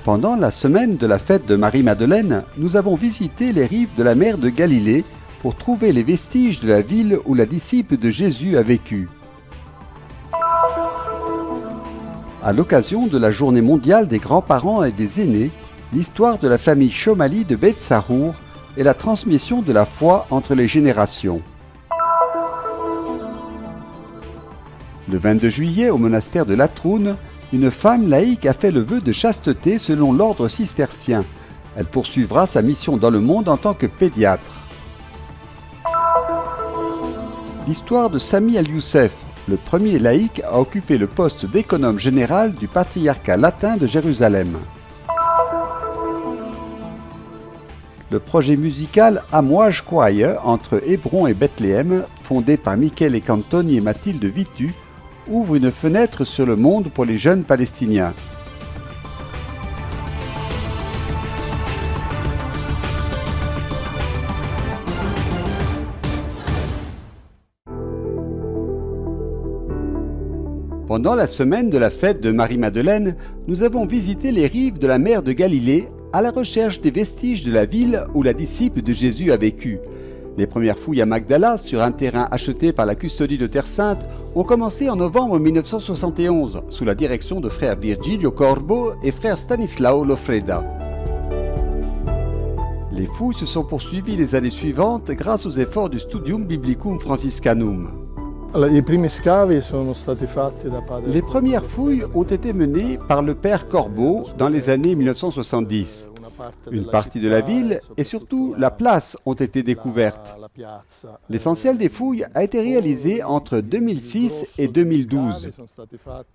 Pendant la semaine de la fête de Marie-Madeleine, nous avons visité les rives de la mer de Galilée pour trouver les vestiges de la ville où la disciple de Jésus a vécu. À l'occasion de la journée mondiale des grands-parents et des aînés, l'histoire de la famille Chomali de Beit Sahour et la transmission de la foi entre les générations. Le 22 juillet, au monastère de Latroun, une femme laïque a fait le vœu de chasteté selon l'ordre cistercien. Elle poursuivra sa mission dans le monde en tant que pédiatre. L'histoire de Sami al-Youssef, le premier laïc à occuper le poste d'économe général du patriarcat latin de Jérusalem. Le projet musical Amouage Choir entre Hébron et Bethléem, fondé par Michael et Cantoni et Mathilde Vitu, ouvre une fenêtre sur le monde pour les jeunes Palestiniens. Pendant la semaine de la fête de Marie-Madeleine, nous avons visité les rives de la mer de Galilée à la recherche des vestiges de la ville où la disciple de Jésus a vécu. Les premières fouilles à Magdala, sur un terrain acheté par la custodie de Terre Sainte, ont commencé en novembre 1971, sous la direction de frère Virgilio Corbo et frère Stanislao Lofreda. Les fouilles se sont poursuivies les années suivantes grâce aux efforts du Studium Biblicum Franciscanum. Les premières fouilles ont été menées par le père Corbo dans les années 1970. Une partie de la ville et surtout la place ont été découvertes. L'essentiel des fouilles a été réalisé entre 2006 et 2012.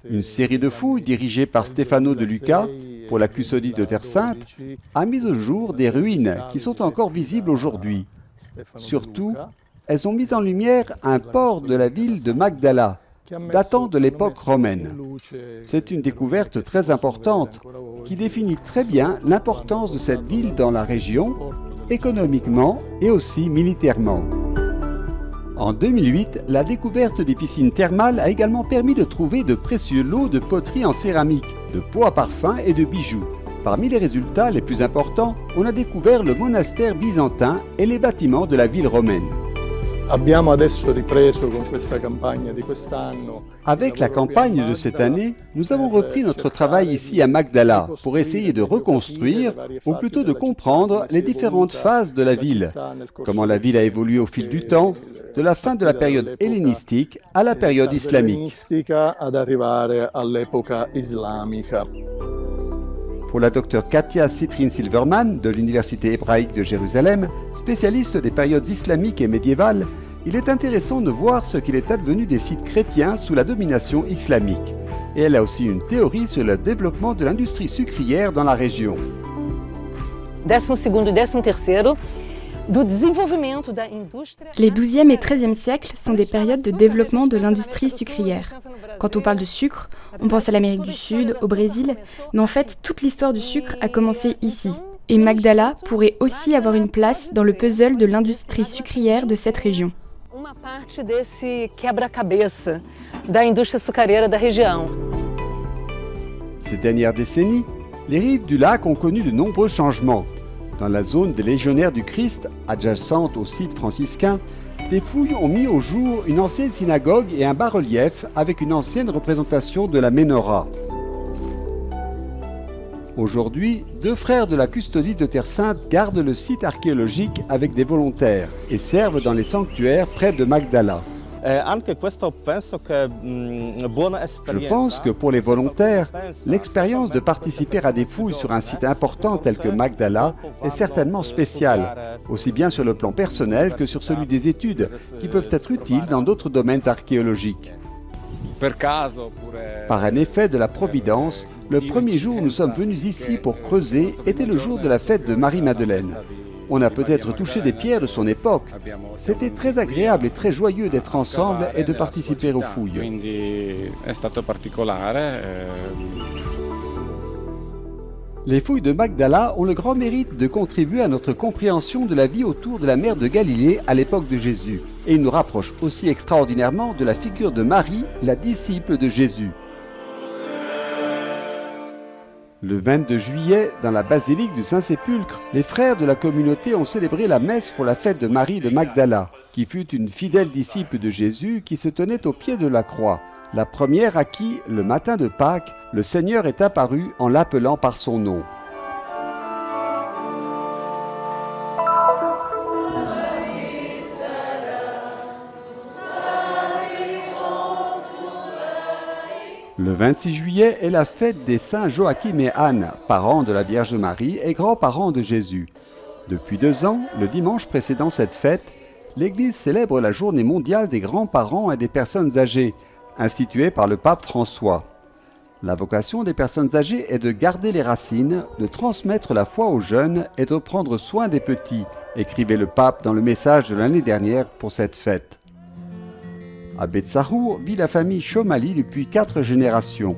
Une série de fouilles dirigée par Stefano De Luca pour la custodie de Terre Sainte a mis au jour des ruines qui sont encore visibles aujourd'hui. Surtout, elles ont mis en lumière un port de la ville de Magdala, datant de l'époque romaine. C'est une découverte très importante qui définit très bien l'importance de cette ville dans la région, économiquement et aussi militairement. En 2008, la découverte des piscines thermales a également permis de trouver de précieux lots de poteries en céramique, de pots à parfum et de bijoux. Parmi les résultats les plus importants, on a découvert le monastère byzantin et les bâtiments de la ville romaine. Avec la campagne de cette année, nous avons repris notre travail ici à Magdala pour essayer de reconstruire, ou plutôt de comprendre, les différentes phases de la ville. Comment la ville a évolué au fil du temps, de la fin de la période hellénistique à la période islamique. Pour la docteure Katia Citrin-Silverman de l'Université hébraïque de Jérusalem, spécialiste des périodes islamiques et médiévales, il est intéressant de voir ce qu'il est advenu des sites chrétiens sous la domination islamique. Et elle a aussi une théorie sur le développement de l'industrie sucrière dans la région. Les 12e et 13e siècles sont des périodes de développement de l'industrie sucrière. Quand on parle de sucre, on pense à l'Amérique du Sud, au Brésil, mais en fait, toute l'histoire du sucre a commencé ici. Et Magdala pourrait aussi avoir une place dans le puzzle de l'industrie sucrière de cette région. Ces dernières décennies, les rives du lac ont connu de nombreux changements. Dans la zone des légionnaires du Christ, adjacente au site franciscain, des fouilles ont mis au jour une ancienne synagogue et un bas-relief avec une ancienne représentation de la Ménorah. Aujourd'hui, 2 frères de la custodie de Terre Sainte gardent le site archéologique avec des volontaires et servent dans les sanctuaires près de Magdala. Je pense que pour les volontaires, l'expérience de participer à des fouilles sur un site important tel que Magdala est certainement spéciale, aussi bien sur le plan personnel que sur celui des études, qui peuvent être utiles dans d'autres domaines archéologiques. Par un effet de la Providence, le premier jour où nous sommes venus ici pour creuser était le jour de la fête de Marie-Madeleine. On a peut-être touché des pierres de son époque. C'était très agréable et très joyeux d'être ensemble et de participer aux fouilles. Les fouilles de Magdala ont le grand mérite de contribuer à notre compréhension de la vie autour de la mer de Galilée à l'époque de Jésus. Et ils nous rapprochent aussi extraordinairement de la figure de Marie, la disciple de Jésus. Le 22 juillet, dans la basilique du Saint-Sépulcre, les frères de la communauté ont célébré la messe pour la fête de Marie de Magdala, qui fut une fidèle disciple de Jésus qui se tenait au pied de la croix. La première à qui, le matin de Pâques, le Seigneur est apparu en l'appelant par son nom. Le 26 juillet est la fête des saints Joachim et Anne, parents de la Vierge Marie et grands-parents de Jésus. Depuis 2 ans, le dimanche précédant cette fête, l'Église célèbre la journée mondiale des grands-parents et des personnes âgées, instituée par le pape François. La vocation des personnes âgées est de garder les racines, de transmettre la foi aux jeunes et de prendre soin des petits, écrivait le pape dans le message de l'année dernière pour cette fête. À Betsahour vit la famille Chomali depuis 4 générations.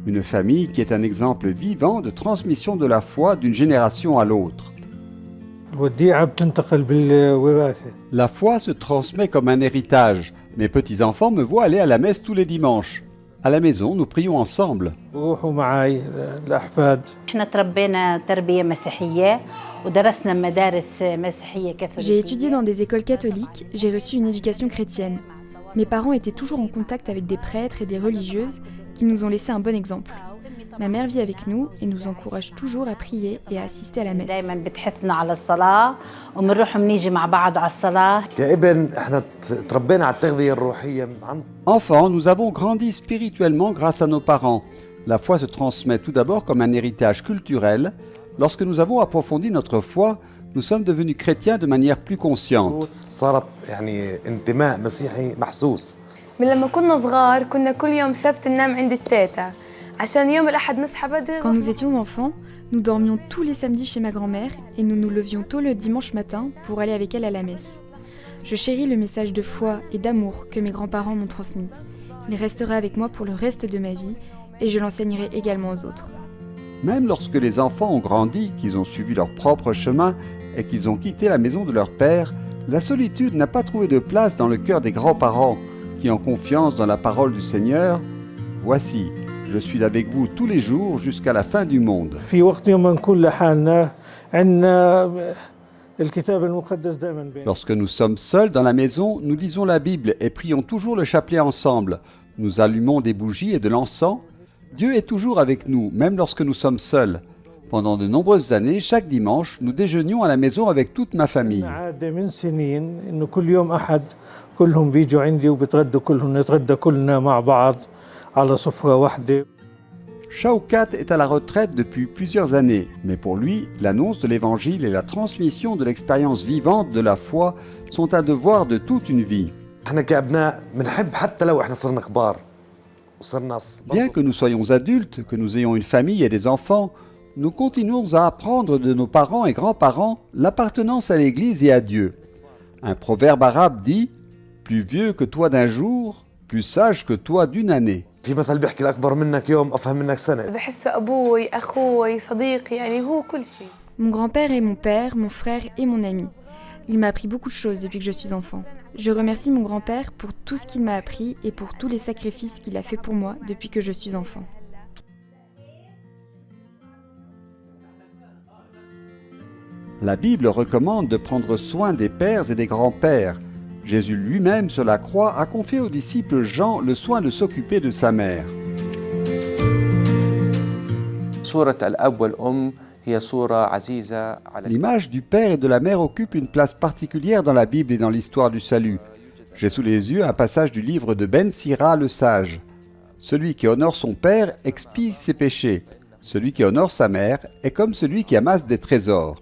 Une famille qui est un exemple vivant de transmission de la foi d'une génération à l'autre. La foi se transmet comme un héritage. Mes petits-enfants me voient aller à la messe tous les dimanches. À la maison, nous prions ensemble. J'ai étudié dans des écoles catholiques, j'ai reçu une éducation chrétienne. Mes parents étaient toujours en contact avec des prêtres et des religieuses qui nous ont laissé un bon exemple. Ma mère vit avec nous et nous encourage toujours à prier et à assister à la messe. Enfants, nous avons grandi spirituellement grâce à nos parents. La foi se transmet tout d'abord comme un héritage culturel. Lorsque nous avons approfondi notre foi, nous sommes devenus chrétiens de manière plus consciente. Quand nous étions enfants, nous dormions tous les samedis chez ma grand-mère et nous nous levions tôt le dimanche matin pour aller avec elle à la messe. Je chéris le message de foi et d'amour que mes grands-parents m'ont transmis. Il restera avec moi pour le reste de ma vie et je l'enseignerai également aux autres. Même lorsque les enfants ont grandi, qu'ils ont suivi leur propre chemin et qu'ils ont quitté la maison de leur père, la solitude n'a pas trouvé de place dans le cœur des grands-parents qui ont confiance dans la parole du Seigneur. Voici, je suis avec vous tous les jours jusqu'à la fin du monde. Lorsque nous sommes seuls dans la maison, nous lisons la Bible et prions toujours le chapelet ensemble. Nous allumons des bougies et de l'encens. Dieu est toujours avec nous, même lorsque nous sommes seuls. Pendant de nombreuses années, chaque dimanche, nous déjeunions à la maison avec toute ma famille. Shaukat est à la retraite depuis plusieurs années, mais pour lui, l'annonce de l'Évangile et la transmission de l'expérience vivante de la foi sont un devoir de toute une vie. Bien que nous soyons adultes, que nous ayons une famille et des enfants, nous continuons à apprendre de nos parents et grands-parents l'appartenance à l'Église et à Dieu. Un proverbe arabe dit « Plus vieux que toi d'un jour, plus sage que toi d'une année ». Mon grand-père est mon père, mon frère et mon ami. Il m'a appris beaucoup de choses depuis que je suis enfant. Je remercie mon grand-père pour tout ce qu'il m'a appris et pour tous les sacrifices qu'il a fait pour moi depuis que je suis enfant. La Bible recommande de prendre soin des pères et des grands-pères. Jésus lui-même sur la croix a confié au disciple Jean le soin de s'occuper de sa mère. L'image du père et de la mère occupe une place particulière dans la Bible et dans l'histoire du salut. J'ai sous les yeux un passage du livre de Ben Sira le sage. Celui qui honore son père expie ses péchés. Celui qui honore sa mère est comme celui qui amasse des trésors.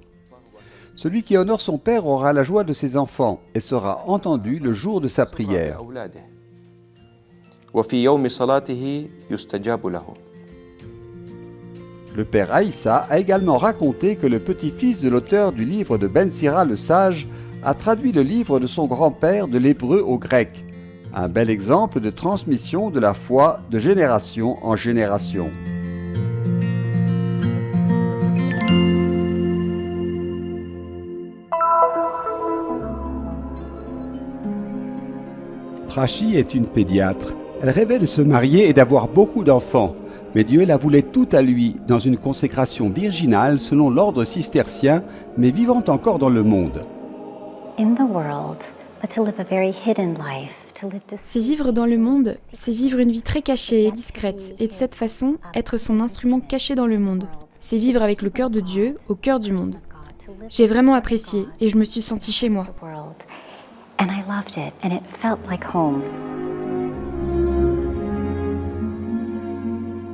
Celui qui honore son père aura la joie de ses enfants et sera entendu le jour de sa prière. Le père Aïssa a également raconté que le petit-fils de l'auteur du livre de Ben Sira le sage a traduit le livre de son grand-père de l'hébreu au grec. Un bel exemple de transmission de la foi de génération en génération. Prachi est une pédiatre. Elle rêvait de se marier et d'avoir beaucoup d'enfants. Mais Dieu la voulait toute à lui, dans une consécration virginale selon l'ordre cistercien, mais vivant encore dans le monde. C'est vivre dans le monde, c'est vivre une vie très cachée et discrète, et de cette façon, être son instrument caché dans le monde. C'est vivre avec le cœur de Dieu, au cœur du monde. J'ai vraiment apprécié, et je me suis sentie chez moi.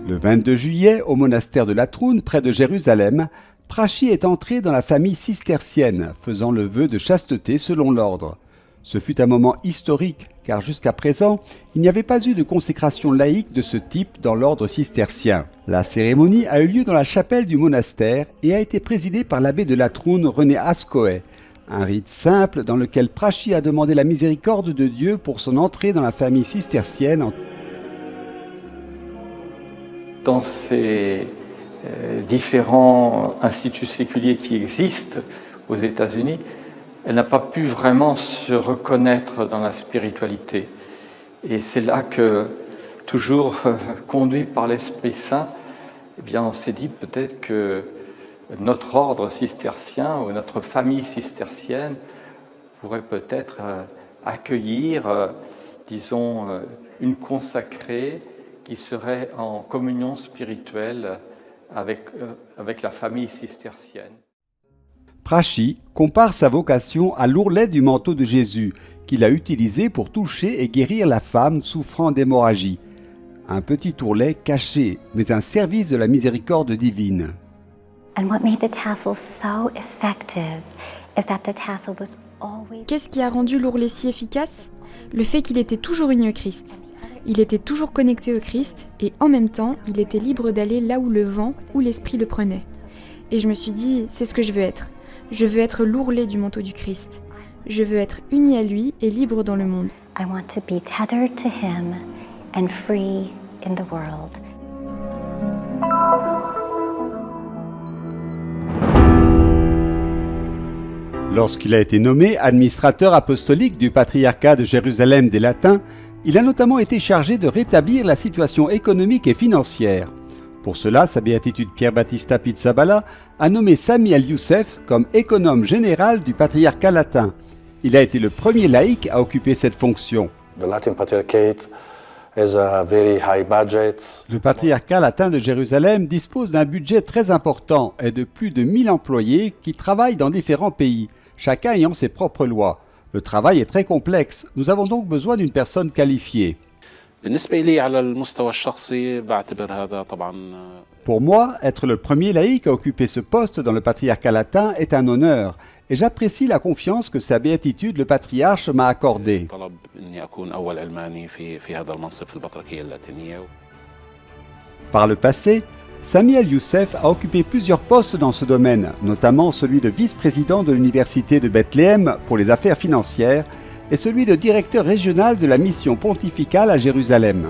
Le 22 juillet, au monastère de Latroun, près de Jérusalem, Prachi est entré dans la famille cistercienne, faisant le vœu de chasteté selon l'ordre. Ce fut un moment historique, car jusqu'à présent, il n'y avait pas eu de consécration laïque de ce type dans l'ordre cistercien. La cérémonie a eu lieu dans la chapelle du monastère et a été présidée par l'abbé de Latroun, René Ascoët. Un rite simple dans lequel Prachi a demandé la miséricorde de Dieu pour son entrée dans la famille cistercienne. Dans ces différents instituts séculiers qui existent aux États-Unis, elle n'a pas pu vraiment se reconnaître dans la spiritualité. Et c'est là que, toujours conduit par l'Esprit Saint, eh bien, on s'est dit peut-être que notre ordre cistercien ou notre famille cistercienne pourrait peut-être accueillir, disons, une consacrée qui serait en communion spirituelle avec la famille cistercienne. Prachi compare sa vocation à l'ourlet du manteau de Jésus, qu'il a utilisé pour toucher et guérir la femme souffrant d'hémorragie. Un petit ourlet caché, mais un service de la miséricorde divine. Qu'est-ce qui a rendu l'ourlet si efficace ? Le fait qu'il était toujours uni au Christ. Il était toujours connecté au Christ et en même temps, il était libre d'aller là où le vent ou l'esprit le prenait. Et je me suis dit, c'est ce que je veux être. Je veux être l'ourlet du manteau du Christ. Je veux être uni à lui et libre dans le monde. I want to be tethered to him and free in the world. Lorsqu'il a été nommé administrateur apostolique du patriarcat de Jérusalem des Latins, il a notamment été chargé de rétablir la situation économique et financière. Pour cela, sa béatitude Pierre Battista Pizzaballa a nommé Samuel Youssef comme économe général du patriarcat latin. Il a été le premier laïc à occuper cette fonction. The Latin Patriarchate has a very high budget. Le patriarcat latin de Jérusalem dispose d'un budget très important et de plus de 1000 employés qui travaillent dans différents pays, chacun ayant ses propres lois. Le travail est très complexe, nous avons donc besoin d'une personne qualifiée. Pour moi, être le premier laïc à occuper ce poste dans le patriarcat latin est un honneur, et j'apprécie la confiance que sa béatitude, le patriarche, m'a accordée. Par le passé, Samuel Youssef a occupé plusieurs postes dans ce domaine, notamment celui de vice-président de l'université de Bethléem pour les affaires financières et celui de directeur régional de la mission pontificale à Jérusalem.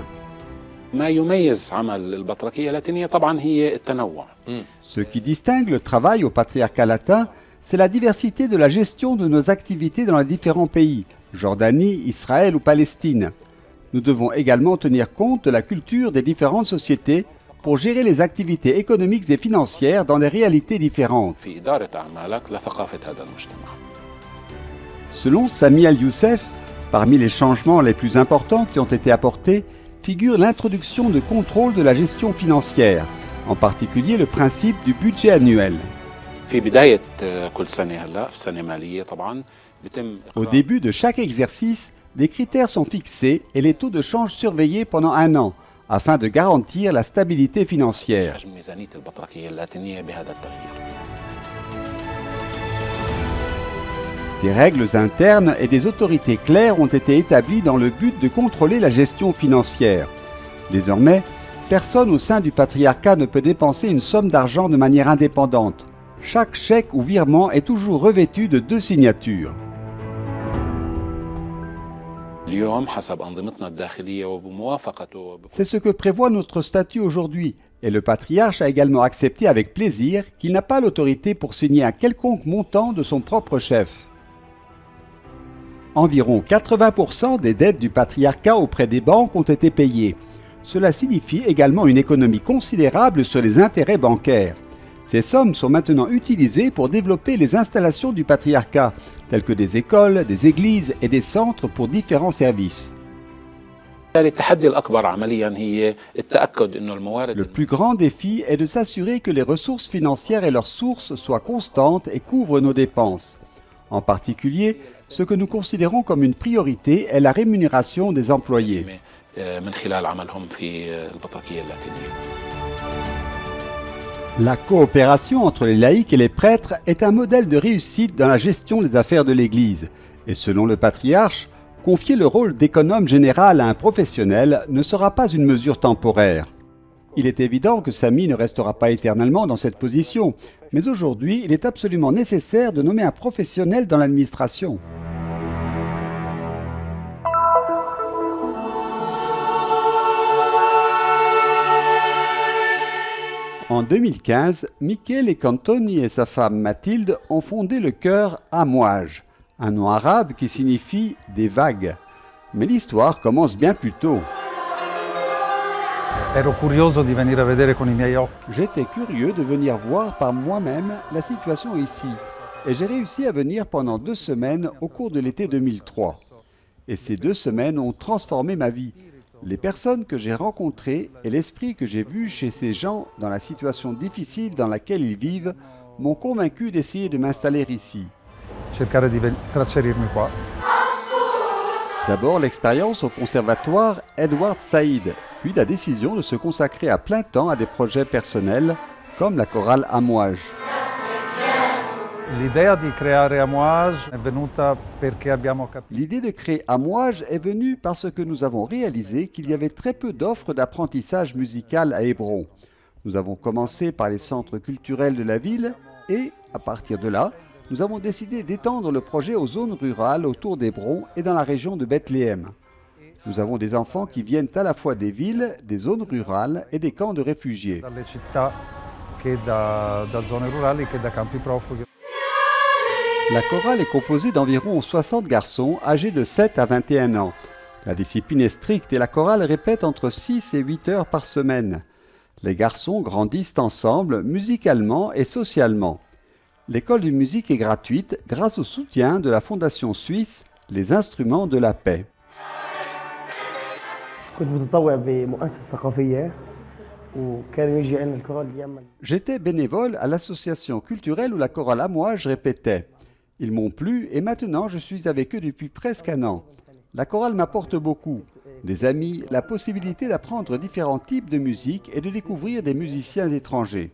Ce qui distingue le travail au patriarcat latin, c'est la diversité de la gestion de nos activités dans les différents pays, Jordanie, Israël ou Palestine. Nous devons également tenir compte de la culture des différentes sociétés pour gérer les activités économiques et financières dans des réalités différentes. Selon Samuel Youssef, parmi les changements les plus importants qui ont été apportés, figure l'introduction de contrôle de la gestion financière, en particulier le principe du budget annuel. Au début de chaque exercice, des critères sont fixés et les taux de change surveillés pendant un an, afin de garantir la stabilité financière. Des règles internes et des autorités claires ont été établies dans le but de contrôler la gestion financière. Désormais, personne au sein du patriarcat ne peut dépenser une somme d'argent de manière indépendante. Chaque chèque ou virement est toujours revêtu de 2 signatures. C'est ce que prévoit notre statut aujourd'hui, et le patriarche a également accepté avec plaisir qu'il n'a pas l'autorité pour signer un quelconque montant de son propre chef. Environ 80% des dettes du patriarcat auprès des banques ont été payées. Cela signifie également une économie considérable sur les intérêts bancaires. Ces sommes sont maintenant utilisées pour développer les installations du patriarcat, telles que des écoles, des églises et des centres pour différents services. Le plus grand défi est de s'assurer que les ressources financières et leurs sources soient constantes et couvrent nos dépenses. En particulier, ce que nous considérons comme une priorité est la rémunération des employés. La coopération entre les laïcs et les prêtres est un modèle de réussite dans la gestion des affaires de l'Église. Et selon le patriarche, confier le rôle d'économe général à un professionnel ne sera pas une mesure temporaire. Il est évident que Sami ne restera pas éternellement dans cette position, mais aujourd'hui, il est absolument nécessaire de nommer un professionnel dans l'administration. En 2015, Michele Cantoni et sa femme Mathilde ont fondé le chœur Amouage, un nom arabe qui signifie « des vagues ». Mais l'histoire commence bien plus tôt. J'étais curieux de venir voir par moi-même la situation ici, et j'ai réussi à venir pendant 2 semaines au cours de l'été 2003. Et ces 2 semaines ont transformé ma vie. Les personnes que j'ai rencontrées et l'esprit que j'ai vu chez ces gens dans la situation difficile dans laquelle ils vivent m'ont convaincu d'essayer de m'installer ici. D'abord l'expérience au conservatoire Edward Said, puis la décision de se consacrer à plein temps à des projets personnels comme la chorale Amouage. L'idée de créer Amouage est venue parce que nous avons réalisé qu'il y avait très peu d'offres d'apprentissage musical à Hébron. Nous avons commencé par les centres culturels de la ville et, à partir de là, nous avons décidé d'étendre le projet aux zones rurales autour d'Hébron et dans la région de Bethléem. Nous avons des enfants qui viennent à la fois des villes, des zones rurales et des camps de réfugiés. La chorale est composée d'environ 60 garçons âgés de 7 à 21 ans. La discipline est stricte et la chorale répète entre 6 et 8 heures par semaine. Les garçons grandissent ensemble musicalement et socialement. L'école de musique est gratuite grâce au soutien de la fondation suisse Les Instruments de la Paix. J'étais bénévole à l'association culturelle où la chorale Amouage répétait. Ils m'ont plu et maintenant je suis avec eux depuis presque 1 an. La chorale m'apporte beaucoup. Des amis, la possibilité d'apprendre différents types de musique et de découvrir des musiciens étrangers.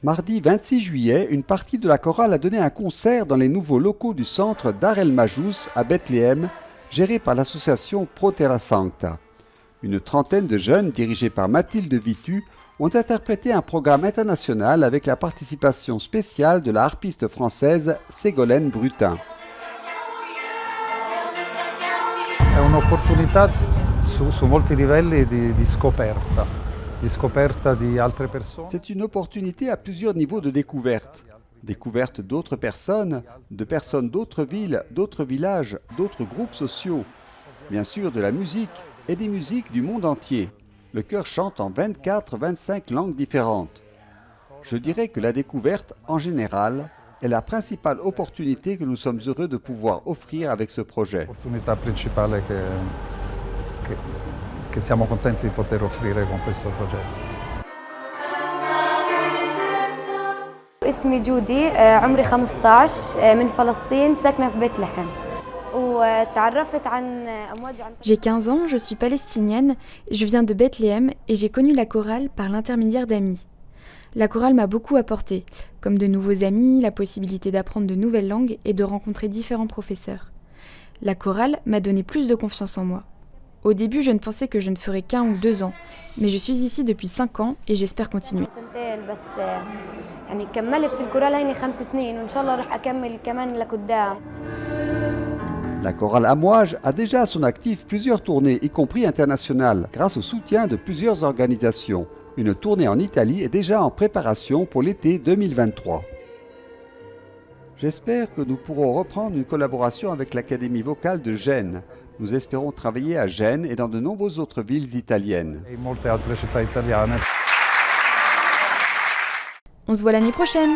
Mardi 26 juillet, une partie de la chorale a donné un concert dans les nouveaux locaux du centre Dar El Majous à Bethléem, géré par l'association Pro Terra Sancta. Une trentaine de jeunes, dirigés par Mathilde Vitu, ont interprété un programme international avec la participation spéciale de la harpiste française Ségolène Brutin. È un'opportunità su molti livelli di scoperta di altre persone. C'est une opportunité à plusieurs niveaux de découverte. Découverte d'autres personnes, de personnes d'autres villes, d'autres villages, d'autres groupes sociaux. Bien sûr de la musique et des musiques du monde entier. Le chœur chante en 24-25 langues différentes. Je dirais que la découverte, en général, est la principale opportunité que nous sommes heureux de pouvoir offrir avec ce projet. L'opportunità principale che siamo contenti di poter offrire con questo progetto. اسمي جودي عمري 15 من فلسطين ساكنة في بيت لحم. J'ai 15 ans, je suis palestinienne, je viens de Bethléem et j'ai connu la chorale par l'intermédiaire d'amis. La chorale m'a beaucoup apporté, comme de nouveaux amis, la possibilité d'apprendre de nouvelles langues et de rencontrer différents professeurs. La chorale m'a donné plus de confiance en moi. Au début, je ne pensais que je ne ferais qu'1 ou 2 ans, mais je suis ici depuis 5 ans et j'espère continuer. La chorale Amouage a déjà à son actif plusieurs tournées, y compris internationales, grâce au soutien de plusieurs organisations. Une tournée en Italie est déjà en préparation pour l'été 2023. J'espère que nous pourrons reprendre une collaboration avec l'Académie vocale de Gênes. Nous espérons travailler à Gênes et dans de nombreuses autres villes italiennes. E in molte altre città italiane. On se voit l'année prochaine!